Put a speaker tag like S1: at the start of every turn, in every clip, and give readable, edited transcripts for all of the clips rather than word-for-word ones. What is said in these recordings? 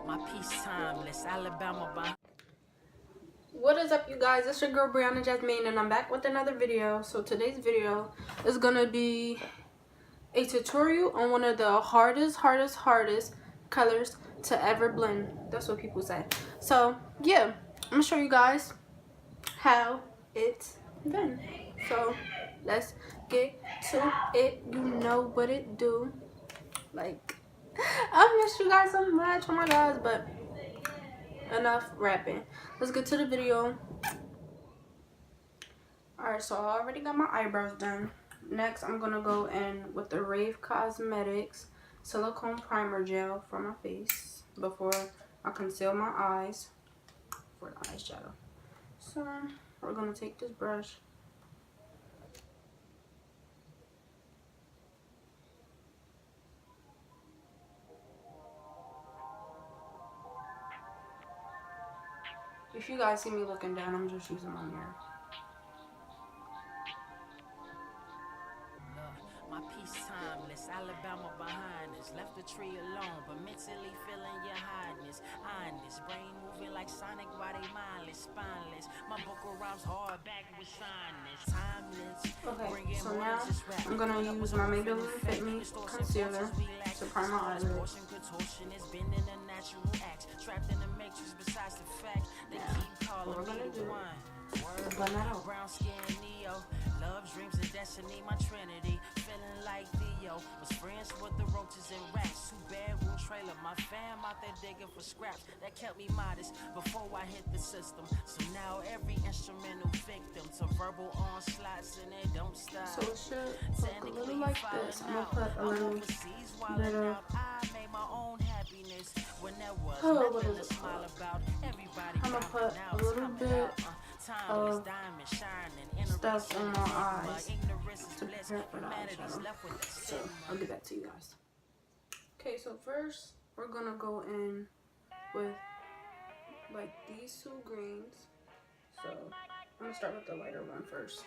S1: My peace timeless, Alabama.
S2: What is up, you guys? It's your girl Bre'yana Jasmine, and I'm back with another video. So today's video is gonna be a tutorial on one of the hardest colors to ever blend. That's what people say. So yeah, I'm gonna show you guys how it's done. So let's get to it. You know what it do. Like, I miss you guys so much. Oh my gosh, but enough rapping. Let's get to the video. Alright, so I already got my eyebrows done. Next, I'm going to go in with the Rave Cosmetics Silicone Primer Gel for my face before I conceal my eyes for the eyeshadow. So, we're going to take this brush. If you guys see me looking down, I'm just using my mirror.
S1: My peace timeless, Alabama behind us. Left the tree alone, but mentally feeling your highness. Honest, brain moving like Sonic, body mindless, spineless. My book rhymes hard back with shyness. Timeless.
S2: Okay, so now I'm gonna use my Maybelline Fit Me concealer to prime my eyelids. Now, what we're gonna do is blend that out.
S1: Brown skin Neo, love dreams of destiny, my trinity. Feeling like Theo, was friends with the roaches and rats. Two bedroom trailer, my fam out there digging for scraps. That kept me modest before I hit the system. So now every instrumental victim to verbal onslaughts and it don't stop.
S2: So it should look a little like this. I'm gonna put a little bit of what is it called? I'm gonna put a little bit of stuff in my eyes to prepare for the eyeshadow. So I'll get back to you guys. Okay, so first we're gonna go in with like these two greens. So I'm gonna start with the lighter one first.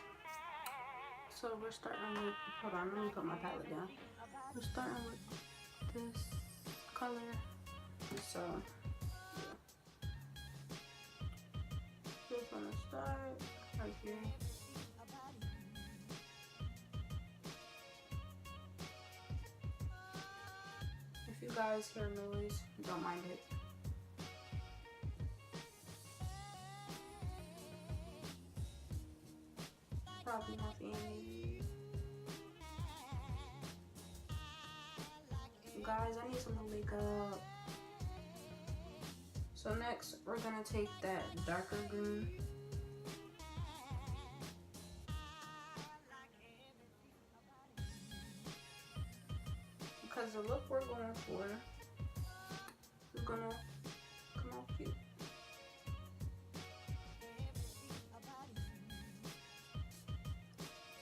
S2: So we're starting with, hold on, let me put my palette down. We're starting with this color. So yeah. Just gonna start right here. If you guys hear noise, don't mind it. Probably nothing. Guys, I need some makeup. So next, we're gonna take that darker green. Because the look we're going for is gonna come out cute.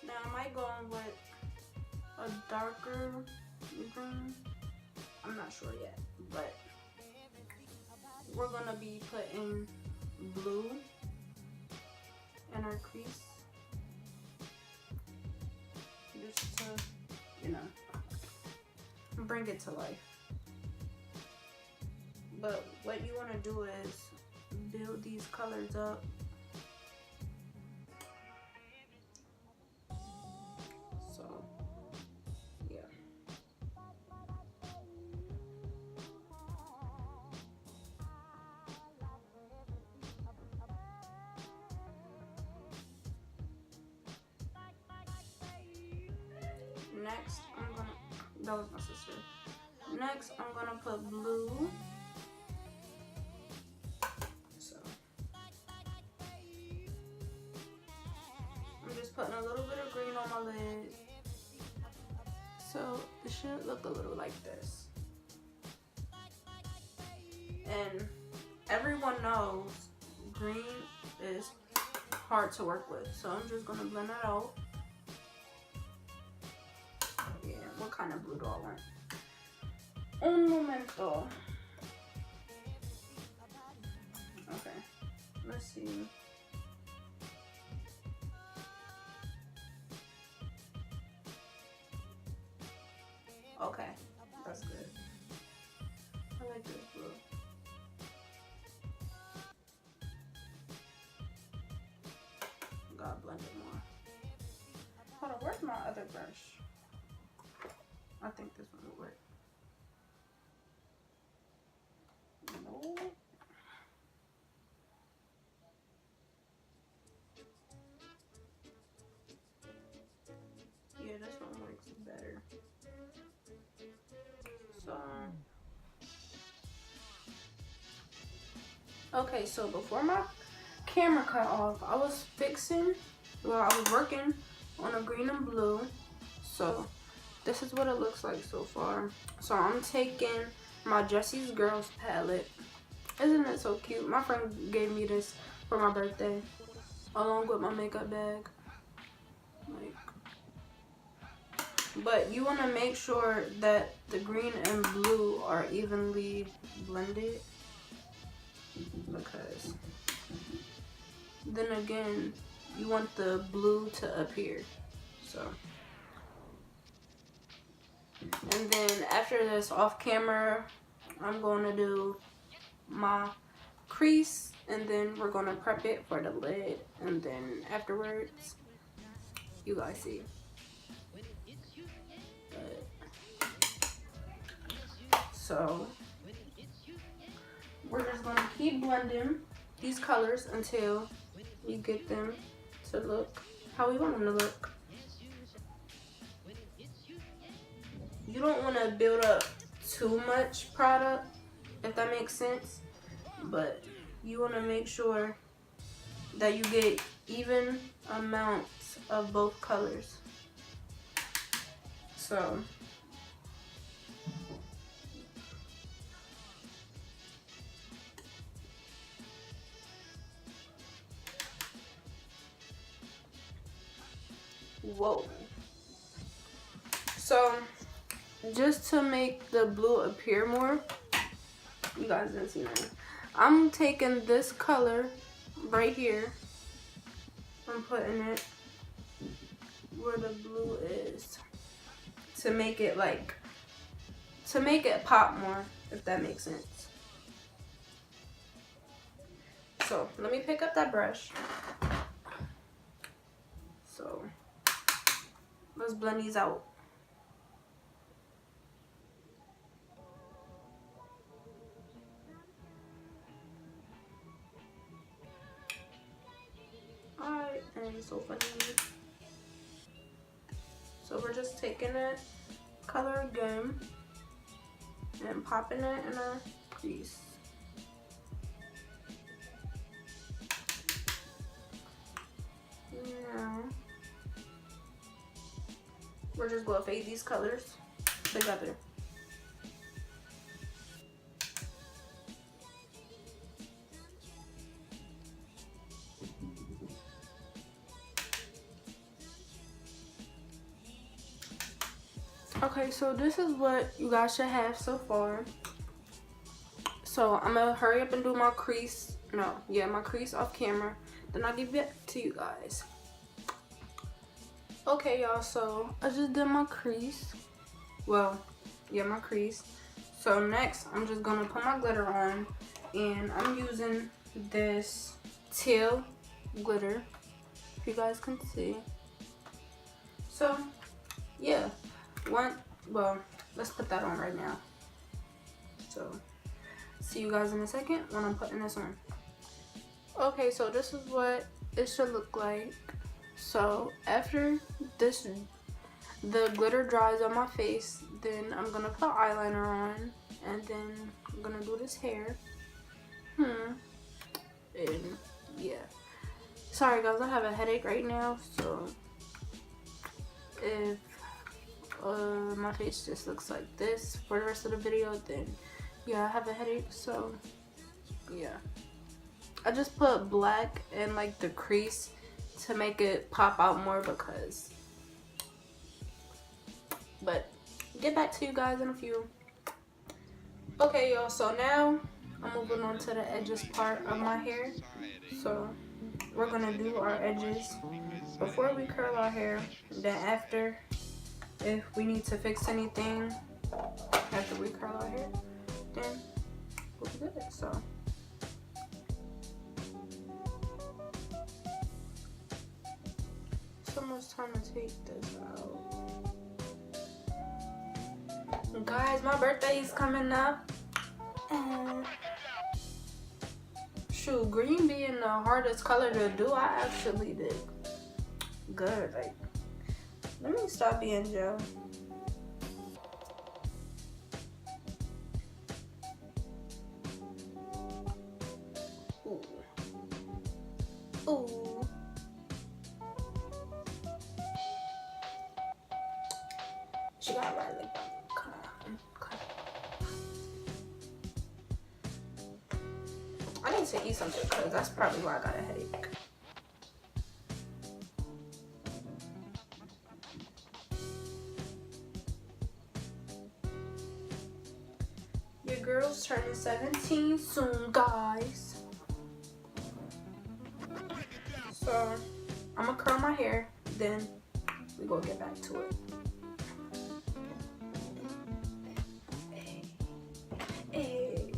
S2: Now I might go in with a darker green. I'm not sure yet, but we're gonna be putting blue in our crease just to, you know, bring it to life. But what you want to do is build these colors up. So yeah. Next, I'm gonna, that was my sister. Next, I'm gonna put blue. So, I'm just putting a little bit of green on my lid. So, it should look a little like this. And everyone knows green is hard to work with. So, I'm just gonna blend it out. Yeah, what kind of blue do I want? Un momento. Okay, let's see. Okay, that's good. I like this blue. blend it more. Hold on, where's my other brush? I think this one will work. No. Yeah, this one works better. So, okay, so before my camera cut off, I was working on a green and blue. So, this is what it looks like so far. So, I'm taking my Jesse's Girls palette. Isn't it so cute? My friend gave me this for my birthday, along with my makeup bag. Like, but you want to make sure that the green and blue are evenly blended, because then again, you want the blue to appear. So, and then after this, off camera, I'm going to do my crease, and then we're going to prep it for the lid, and then afterwards, you guys see. So we're just going to keep blending these colors until we get them to look how we want them to look. You don't want to build up too much product, if that makes sense, but you want to make sure that you get even amounts of both colors. So whoa. So just to make the blue appear more, you guys didn't see that. I'm taking this color right here. I'm putting it where the blue is to make it pop more, if that makes sense. So let me pick up that brush. So let's blend these out. Alright, and it's so funny. So we're just taking that color again and popping it in our crease. Now we're just going to fade these colors together. Okay, so this is what you guys should have so far. So I'm gonna hurry up and do my crease. My crease off camera. Then I'll give it to you guys. Okay, y'all, so I just did my crease. Well, yeah, my crease. So next, I'm just gonna put my glitter on, and I'm using this teal glitter, if you guys can see. So, yeah, let's put that on right now. So, see you guys in a second when I'm putting this on. Okay, so this is what it should look like. So after the glitter dries on my face, then I'm gonna put eyeliner on, and then I'm gonna do this hair. And yeah, sorry guys, I have a headache right now, so if my face just looks like this for the rest of the video, then yeah, I have a headache. So yeah, I just put black in like the crease to make it pop out more, but get back to you guys in a few. Okay, y'all, so now I'm moving on to the edges part of my hair. So we're gonna do our edges before we curl our hair, then after, if we need to fix anything after we curl our hair, then we'll be good. So so much time to take this out. Guys, my birthday is coming up. And shoot, green being the hardest color to do, I actually did good. Like, let me stop being Joe. Ooh. Ooh. She got right like that. I need to eat something because that's probably why I got a headache. Your girl's turning 17 soon, guys. So I'm gonna curl my hair, then we gonna get back to it. Hey.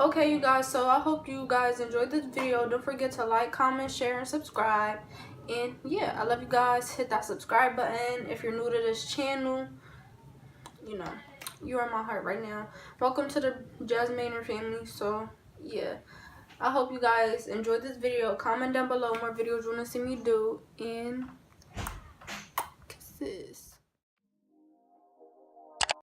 S2: Okay, you guys, so I hope you guys enjoyed this video. Don't forget to like, comment, share, and subscribe. And yeah, I love you guys. Hit that subscribe button. If you're new to this channel, you know, you're in my heart right now. Welcome to the Jasminer family. So yeah, I hope you guys enjoyed this video. Comment down below more videos you want to see me do. And kisses.